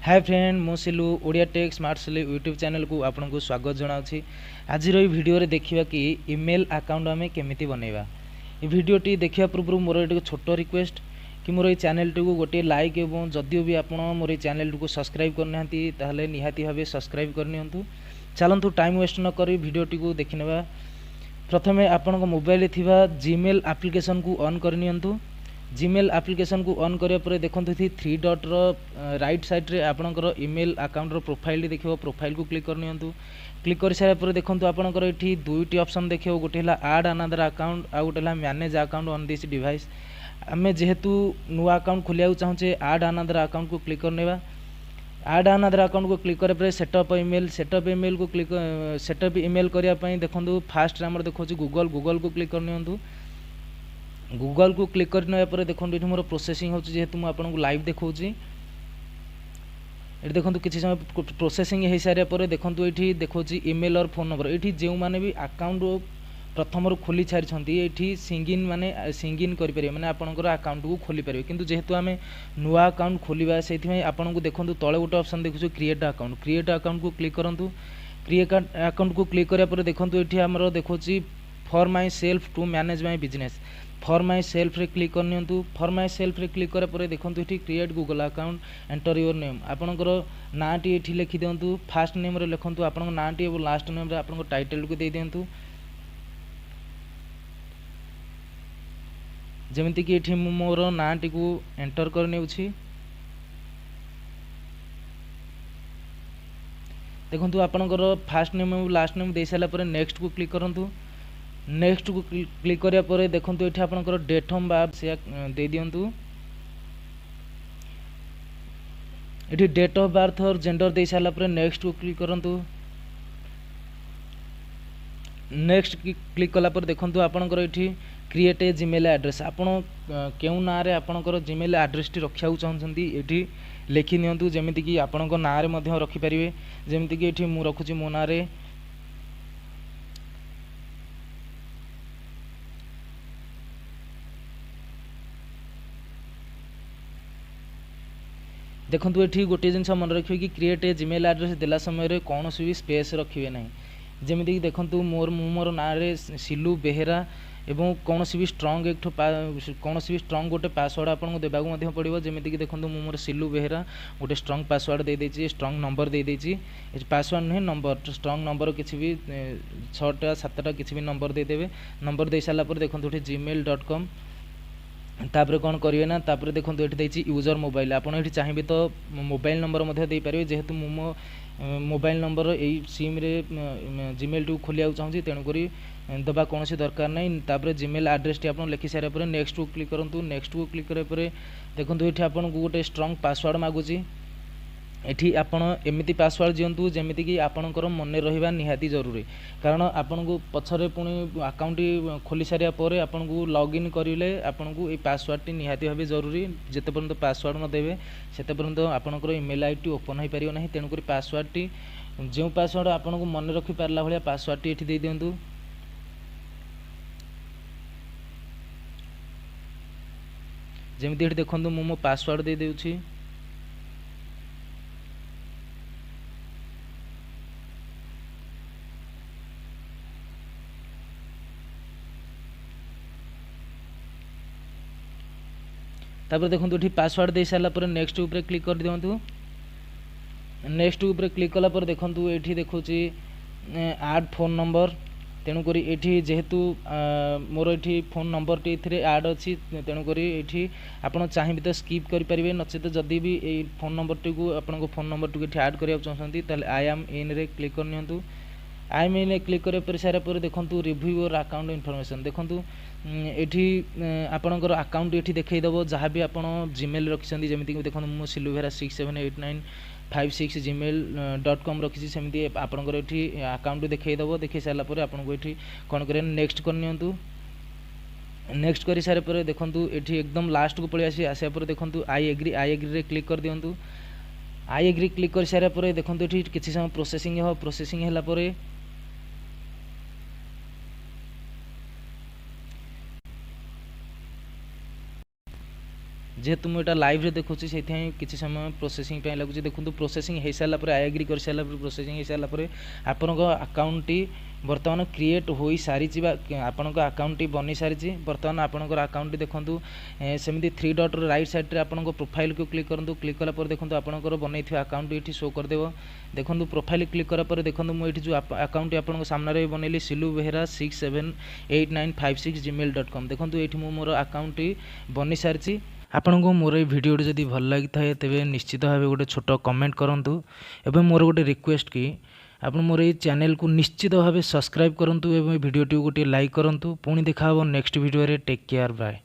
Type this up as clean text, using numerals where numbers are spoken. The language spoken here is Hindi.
हाय फ्रेंड मु Silu Odia tech smart Silu YouTube channel को आपन को स्वागत जनाउछि। आज वीडियो रे देखिबा कि ईमेल अकाउंट आमे केमिति बनेबा। ए वीडियो टी देखिया पूर्व मोर एक छोटो रिक्वेस्ट कि मोर ए चैनल टी को गोटे लाइक एवं जदियो भी आपन मोर ए चैनल को सब्सक्राइब करनांती ताहले निहाती भाबे सब्सक्राइब करनियंतु। चलंतु टाइम वेस्ट न करी वीडियो टी को देखिनेबा। प्रथमे आपन को मोबाइल रे थिबा जीमेल एप्लीकेशन को ऑन करनियंतु। जीमेल एप्लीकेशन को ऑन करिया परे देखंतु थी 3 डॉट रो राइट साइड रे आपनकर ईमेल अकाउंट रो प्रोफाइल देखिबो। प्रोफाइल को क्लिक करनियंतु। क्लिक कर सारा परे देखंतु आपनकर एठी दुईटी ऑप्शन देखिबो। गोटे हला ऐड अनदर अकाउंट आ गोटे हला manage account on this device. हमें जेहेतु नुवा अकाउंट खोलिया चाहूचे ऐड अनदर अकाउंट को क्लिक करनेबा। ऐड अनदर अकाउंट को क्लिक करे परे सेटअप ईमेल को क्लिक सेटअप ईमेल करिया पई देखंतु फास्ट रे हमर देखौची गूगल को क्लिक करनियंतु। गूगल को क्लिक करने पर देखो ये मोर प्रोसेसिंग हो जेहेतु मुझे लाइव देखा ये देखो किसी समय प्रोसेसिंग हो सारे पर देखो ये देखो ईमेल और फोन नंबर ये जो मैंने भी अकाउंट प्रथम खोली सारी ये सिंगिन माने सिंगिन करें मैंने आपंकर अकाउंट को खोली पारे किंतु जेहेतु आम नुआ अकाउंट खोलिबा से आपन को देखो तले गोटे ऑप्शन देखु क्रिएट अकाउंट को क्लिक करूँ। क्रिएट अकाउंट को क्लिक कराया देखो ये आमर देखो for myself to manage my business for myself रे क्लिक करनियंतु। फॉर माई सेल्फ रे क्लिक करे परे देखंतु एठी create Google account enter your name आपनकर नाटी एठी लिखि दियंतु। फर्स्ट नेम रे लिखंतु आपनकर नाटी एवं लास्ट नेम रे आपनकर टाइटल को दे दियंतु। जेमिति कि एठी मोर नाटी को एंटर करनेउछि। देखंतु आपनकर फर्स्ट नेम एवं लास्ट नेम दे साला परे नेक्स्ट को क्लिक करंतु। नेक्स्ट को क्लिक करिया परे देखंतु एठी आपनकर डेट ऑफ बर्थ से दे दियंतु। एठी डेट ऑफ बर्थ और जेंडर दे साला परे नेक्स्ट को क्लिक करंतु। नेक्स्ट क्लिक कला पर देखंतु आपनकर एठी क्रिएट ए जीमेल एड्रेस आपन केउ ना रे आपनकर जीमेल एड्रेस टी रखिया चाहछंती एठी लिखि नियंतु। जेमिति कि आपनकर ना रे मध्ये रखि परिबे। जेमिति कि एठी मु रखुची मो ना रे देखो ये गोटे जिन मन रखिए कि क्रिएट ए जीमेल एड्रेस देला समय कौन भी स्पेस रखिए ना। जमीक देखूँ मोर ना रे सिलु बेहेरा एवं कौन भी स्ट्रंग एक कौन भी स्ट्रंग गोटे पासवर्ड आपको देवाक पड़ो। जमीक देखूँ मोर सिलु बेहेरा गोटे स्ट्रंग पासवर्ड दे देछि स्ट्रंग नंबर दे देछि पासवर्ड नुहे नंबर स्ट्रंग नंबर किसी भी 6टा 7टा किसी भी नंबर देदेवे। नंबर दे सारा देखो gmail.com तापर कौन करेंगे ना तापर देखो ये देती यूजर मोबाइल आपड़ ये चाहिए तो मोबाइल नंबर दे पारे। जेहेतु मो मोबाइल नंबर यही सिम रे जीमेल टू खोलिया चाहूँगी तेणुक दबा कौन दरकार नहीं। तापर जीमेल एड्रेस टी आप लिखि सारा पर नेक्स्ट को क्लिक करूँ। नेक्स्ट को क्लिक कराया देखो ये आपको गोटे स्ट्रंग पासवर्ड मागुची। एठी आपण एमिति पासवर्ड दियंतु जेमिति कि आपणकर मन रहिबा निहाती जरूरी। कारण आपन को पछरे पुणी अकाउंट खोली सारिया परे आपन को लॉगिन करिले आपन को ए पासवर्ड टी निहाती भाबे जरूरी। जेते पर्यंत पासवर्ड न देबे सेते पर्यंत आपणकर ईमेल आईडी ओपन होई परियो नाही। तेणुक पासवर्ड टी जो पासवर्ड आपन को मन रखि पारला भलिया पासवर्ड टी एठी दे दियंतु। जेमिति एठी देखंतु मो पासवर्ड दे देउछि। तापर देखो ये पासवर्ड दे सारा पर नेक्स्ट ऊपर क्लिक कर दिंतु। नेक्स्ट ऊपर क्लिक कला पर देखो ये देखो ऐड फोन नंबर तेणुक ये जेहेतु मोर ये फोन नंबर टी ऐड अच्छी तेणुक ये आपड़ चाहिए तो स्कीप करेंगे नचेत जदि भी ये फोन नंबर टी को आपन फोन नंबर टी ऐड करने चाहते तेल आई एम इन रे क्लिक करनी। आई एम इन क्लिक कर सारा पर देखो रिव्यू योर अकाउंट इनफॉरमेशन देखो एठी आपणकर अकाउंट ये देखईदेव जहाँ भी आप जीमेल रखिंट जमीक देखो मो सिलुभेरा 678956 gmail.com रखी सेमती आपणकर ये अकाउंट देखईदेव। देखी सारापर आपको ये कौन करें नेक्स्ट करनी। नेक्स्ट कर सारे पर देखो ये एकदम लास्ट को पलि आसिया पर देखो आई एग्री रे क्लिक कर दिंतु। आई एग्री क्लिक कर सारा पर देखो ये किसी समय प्रोसेसिंग हो प्रोसेसिंग है जेहेतु मुझे लाइव देखुँ से किसी समय प्रोसेसिंग लगुच देखो प्रोसेसिंग हो सारापर आई एग्री कर सारापर प्रोसेसिंग हो सारापर आपण अकाउंट बर्तमान क्रिएट हो सारी आपण अकाउंट बनी सारी बर्तमान आपंकर अकाउंट देखूँ सेमती 3 डॉट राइट साइड रे आपण प्रोफाइल को क्लिक करूँ क्लिक कला देखो आपंकर बनई अकाउंट ये शो करदेव देखो प्रोफाइल क्लिक करापर देखो मुझे जो अकाउंट आपन सामने बनैली सिलू बेहेरा 678956gmail.com देखो ये मोर अकाउंट बनी सारी आपन को मोर भिडियो जदि भल लगी था तेज निश्चित भाव गोटे छोट कमेंट करूँ एवं मोर गोटे रिक्वेस्ट कि आप मोर ये चैनल को निश्चित भाव सब्सक्राइब करूँ एवं भिडियो गोटे लाइक करूँ पुणी देखा next video take care bye.